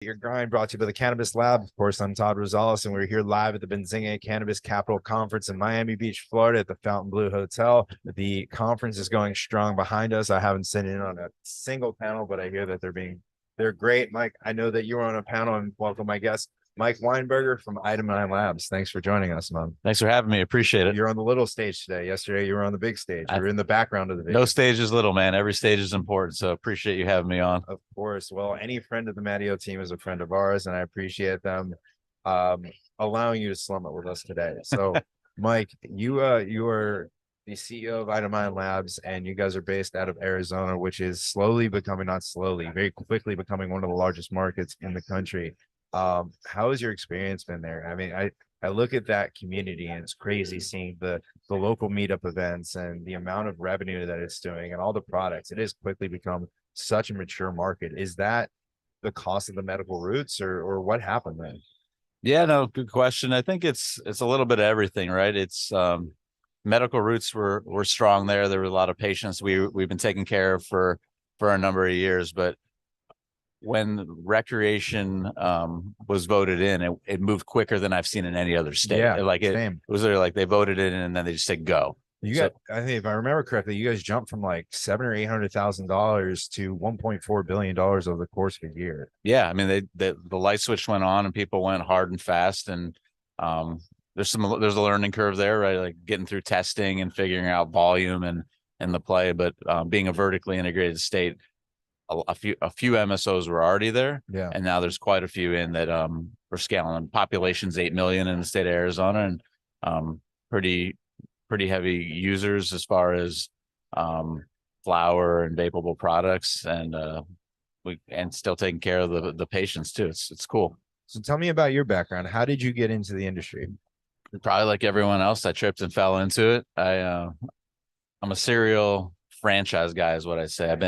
Your grind brought to you by the Cannabis Lab. Of course, I'm Todd Rosales, and we're here live at the Benzinga Cannabis Capital Conference in Miami Beach, Florida, at the Fountain Blue Hotel. The conference is going strong behind us. I haven't sat in on a single panel, but I hear that they're great. Mike, I know that you were on a panel, and welcome my guest, Mike Weinberger from Item 9 Labs. Thanks for joining us, man. Thanks for having me. Appreciate it. You're on the little stage today. Yesterday, you were on the big stage. You were in the background of the video. No stage is little, man. Every stage is important. So appreciate you having me on. Of course. Well, any friend of the Matteo team is a friend of ours, and I appreciate them allowing you to slum it with us today. So, Mike, you are the CEO of Item 9 Labs, and you guys are based out of Arizona, which is slowly becoming, not slowly, very quickly becoming one of the largest markets in the country. How has your experience been there? I mean, I look at that community and it's crazy seeing the local meetup events and the amount of revenue that it's doing and all the products. It has quickly become such a mature market. Is that the cost of the medical roots or what happened then? Yeah, no, good question. I think it's a little bit of everything, right? It's medical roots were strong there. There were a lot of patients we've been taking care of for a number of years, but when recreation was voted in, it moved quicker than I've seen in any other state. Yeah, it was literally like they voted it in and then they just said go. I think if I remember correctly, you guys jumped from like $700,000 or $800,000 to $1.4 billion over the course of a year. Yeah, I mean the light switch went on and people went hard and fast, and there's a learning curve there, right? Like getting through testing and figuring out volume and the play, but being a vertically integrated state, a few MSOs were already there, yeah, and now there's quite a few in that we're scaling. Population's 8 million in the state of Arizona, and pretty heavy users as far as flower and vapable products, and still taking care of the patients too. It's cool. So tell me about your background. How did you get into the industry? Probably like everyone else, I tripped and fell into it. I'm a serial franchise guy, is what I say. I've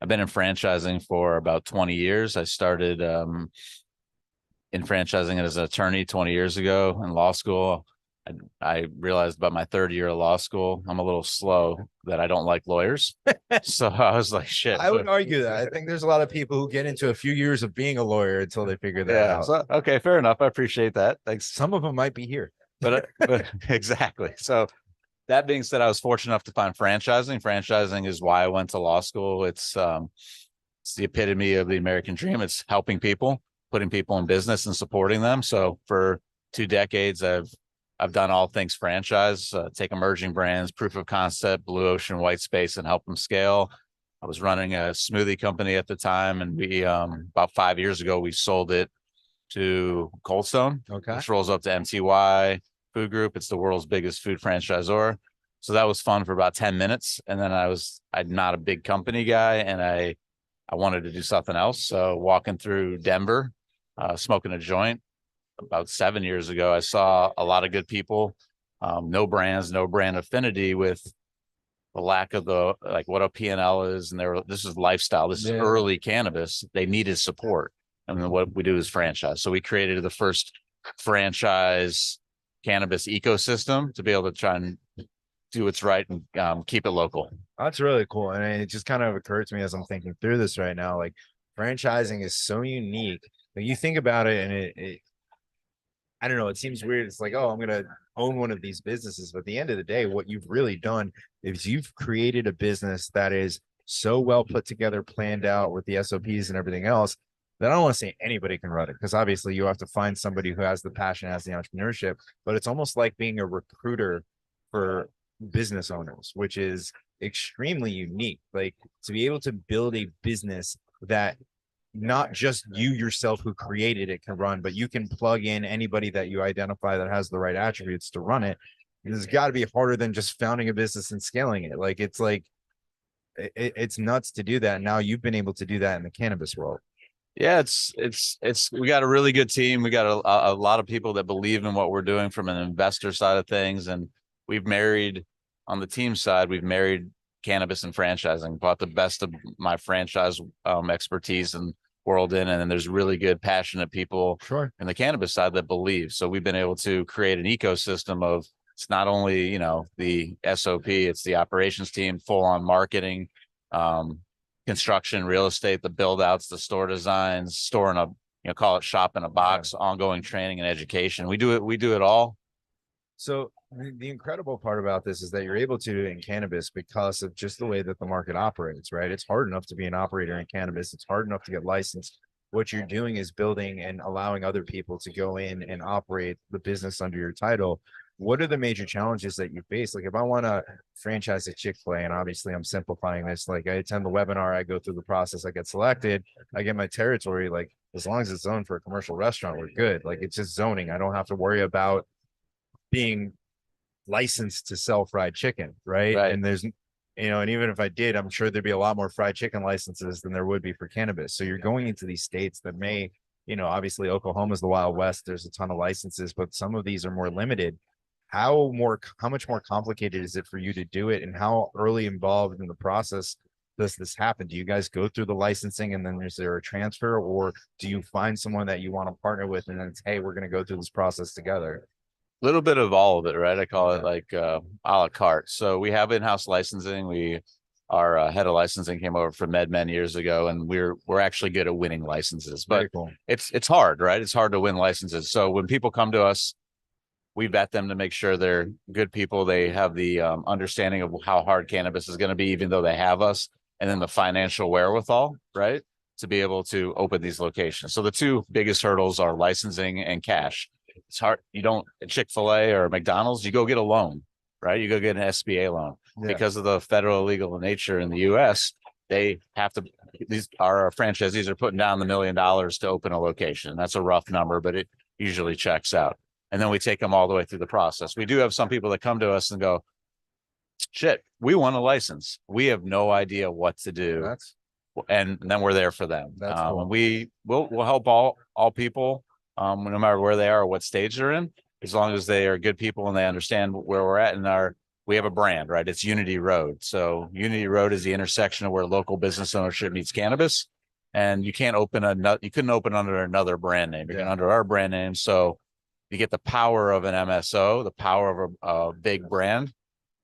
been in franchising for about 20 years. I started in franchising as an attorney 20 years ago in law school. I realized about my third year of law school, I'm a little slow, that I don't like lawyers. So I was like, shit. I would argue that. I think there's a lot of people who get into a few years of being a lawyer until they figure that out. So, okay, fair enough. I appreciate that. Thanks. Some of them might be here. But exactly. So that being said, I was fortunate enough to find franchising. Franchising is why I went to law school. It's the epitome of the American dream. It's helping people, putting people in business and supporting them. So for 2 decades, I've done all things franchise, take emerging brands, proof of concept, blue ocean, white space, and help them scale. I was running a smoothie company at the time, and we about 5 years ago, we sold it to Cold Stone, which rolls up to MTY Food Group. It's the world's biggest food franchisor. So that was fun for about 10 minutes. And then I'm not a big company guy, and I wanted to do something else. So walking through Denver, smoking a joint about 7 years ago, I saw a lot of good people, no brands, no brand affinity, with the lack of what a P&L is. And this is lifestyle. This is early cannabis. They needed support. And then what we do is franchise. So we created the first franchise cannabis ecosystem to be able to try and do what's right and keep it local. That's really cool. And it just kind of occurred to me as I'm thinking through this right now, like franchising is so unique. Like you think about it, and it I don't know, it seems weird. It's like, oh, I'm going to own one of these businesses. But at the end of the day, what you've really done is you've created a business that is so well put together, planned out with the SOPs and everything else, that I don't want to say anybody can run it, because obviously you have to find somebody who has the passion, has the entrepreneurship, but it's almost like being a recruiter for business owners, which is extremely unique. Like to be able to build a business that not just you yourself who created it can run, but you can plug in anybody that you identify that has the right attributes to run it. It's got to be harder than just founding a business and scaling it. It's nuts to do that. Now you've been able to do that in the cannabis world. Yeah, we got a really good team. We got a lot of people that believe in what we're doing from an investor side of things. And on the team side, we've married cannabis and franchising, brought the best of my franchise expertise and world in. And then there's really good, passionate people in the cannabis side that believe. So we've been able to create an ecosystem of, it's not only, the SOP, it's the operations team, full on marketing, construction, real estate, the build outs, the store designs, store in a, call it shop in a box, ongoing training and education. We do it all. So the incredible part about this is that you're able to in cannabis because of just the way that the market operates, right? It's hard enough to be an operator in cannabis. It's hard enough to get licensed. What you're doing is building and allowing other people to go in and operate the business under your title. What are the major challenges that you face? Like if I want to franchise a Chick-fil-A, and obviously I'm simplifying this, like I attend the webinar, I go through the process, I get selected, I get my territory, like as long as it's zoned for a commercial restaurant, we're good. Like it's just zoning. I don't have to worry about being licensed to sell fried chicken, right? And there's, and even if I did, I'm sure there'd be a lot more fried chicken licenses than there would be for cannabis. So you're going into these states that may, obviously Oklahoma's the Wild West. There's a ton of licenses, but some of these are more limited. How much more complicated is it for you to do it, and how early involved in the process does this happen? Do you guys go through the licensing and then is there a transfer, or do you find someone that you want to partner with and then it's, hey, we're going to go through this process together? Little bit of all of it, right? I call it like a la carte. So we have in-house licensing. Our head of licensing came over from MedMen years ago, and we're actually good at winning licenses. But cool. It's hard, right? It's hard to win licenses. So when people come to us, we vet them to make sure they're good people. They have the understanding of how hard cannabis is going to be, even though they have us, and then the financial wherewithal, right, to be able to open these locations. So the two biggest hurdles are licensing and cash. It's hard. You don't at Chick-fil-A or McDonald's, you go get a loan, right? You go get an SBA loan because of the federal legal nature in the US. They have to, our franchisees are putting down the $1 million to open a location. That's a rough number, but it usually checks out. And then we take them all the way through the process. We do have some people that come to us and go, shit, we want a license. We have no idea what to do. And then we're there for them. That's cool. We'll help all people, no matter where they are or what stage they're in, as long as they are good people and they understand where we're at. And we have a brand, right? It's Unity Road. So Unity Road is the intersection of where local business ownership meets cannabis. And you couldn't open under another brand name. You're under our brand name. So you get the power of an MSO, the power of a big brand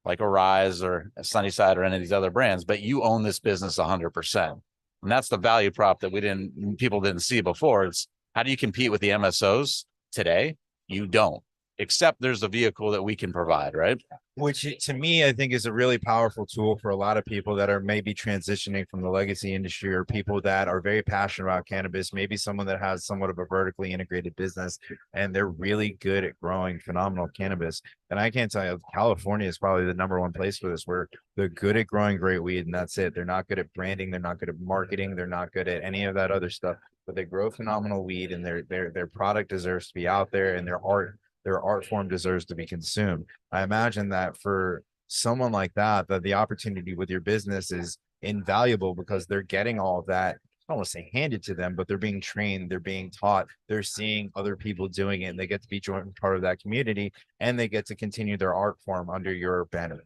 like a Rise or a Sunnyside or any of these other brands, but you own this business 100%. And that's the value prop that people didn't see before. It's how do you compete with the MSOs today? You don't, except there's a vehicle that we can provide, right? Which to me, I think is a really powerful tool for a lot of people that are maybe transitioning from the legacy industry, or people that are very passionate about cannabis, maybe someone that has somewhat of a vertically integrated business and they're really good at growing phenomenal cannabis. And I can't tell you, California is probably the #1 place for this, where they're good at growing great weed and that's it. They're not good at branding. They're not good at marketing. They're not good at any of that other stuff, but they grow phenomenal weed, and their product deserves to be out there, and their art form deserves to be consumed. I imagine that for someone like that the opportunity with your business is invaluable because they're getting all of that. I don't want to say handed to them, but they're being trained, they're being taught, they're seeing other people doing it, and they get to be joint part of that community, and they get to continue their art form under your banner.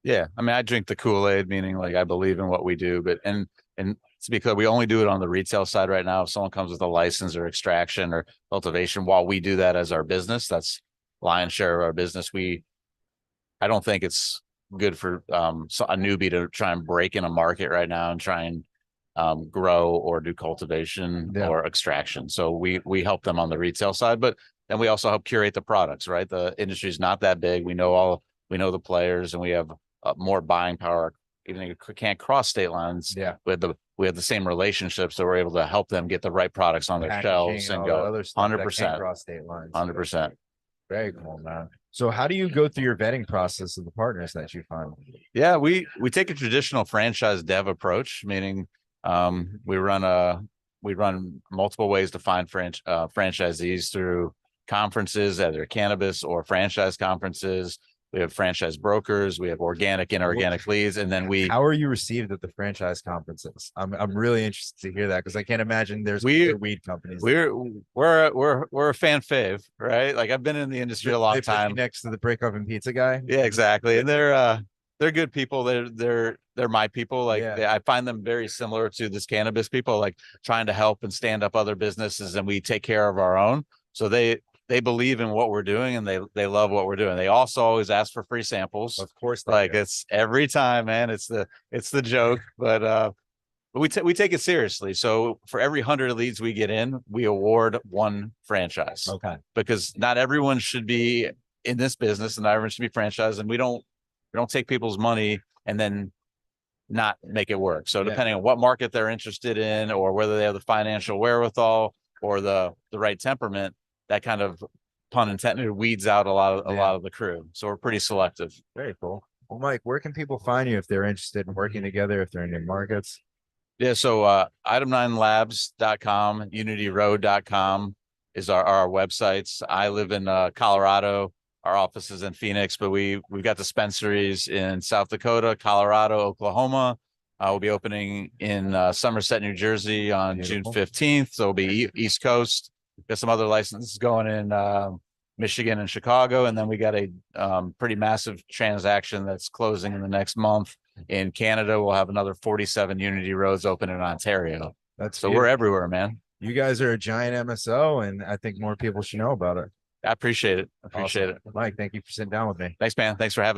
Yeah. I mean, I drink the Kool-Aid, meaning like I believe in what we do, but and it's because we only do it on the retail side right now. If someone comes with a license or extraction or cultivation, while we do that as our business, that's lion's share of our business. I don't think it's good for a newbie to try and break in a market right now and try and grow or do cultivation or extraction. So we help them on the retail side, but then we also help curate the products, right? The industry is not that big. We know the players, and we have more buying power. Even if we can't cross state lines, we have the same relationships, so we're able to help them get the right products on their shelves and go 100% cross state lines. 100%. Very cool, man. So how do you go through your vetting process of the partners that you find? Yeah, we take a traditional franchise dev approach, meaning we run multiple ways to find franchisees through conferences, either cannabis or franchise conferences. We have franchise brokers, we have organic, inorganic leads, and then How are you received at the franchise conferences? I'm really interested to hear that, because I can't imagine there's weed companies. We're a fan fave, right? Like I've been in the industry a long time. Next to the Break Oven Pizza guy. Yeah, exactly. And they're good people. They're my people. Like I find them very similar to this cannabis people, like trying to help and stand up other businesses, and we take care of our own. So they believe in what we're doing, and they love what we're doing. They also always ask for free samples. Of course. Like it's every time, man. It's the joke, but But we take it seriously. So for every 100 leads we get in, we award one franchise. Okay. Because not everyone should be in this business, and not everyone should be franchised. And we don't take people's money and then not make it work. So depending on what market they're interested in, or whether they have the financial wherewithal or the right temperament, that kind of, pun intended, weeds out a lot of the crew. So we're pretty selective. Very cool. Well, Mike, where can people find you if they're interested in working together, if they're in your markets? Yeah, so item9labs.com, unityroad.com is our websites. I live in Colorado. Our office is in Phoenix, but we've got dispensaries in South Dakota, Colorado, Oklahoma. We'll be opening in Somerset, New Jersey on Beautiful. June 15th. So it'll be East Coast. Got some other licenses going in Michigan and Chicago. And then we got a pretty massive transaction that's closing in the next month. In Canada, we'll have another 47 Unity Roads open in Ontario. So we're everywhere, man. You guys are a giant MSO, and I think more people should know about it. I appreciate it. Appreciate it. Mike, thank you for sitting down with me. Thanks, man. Thanks for having me.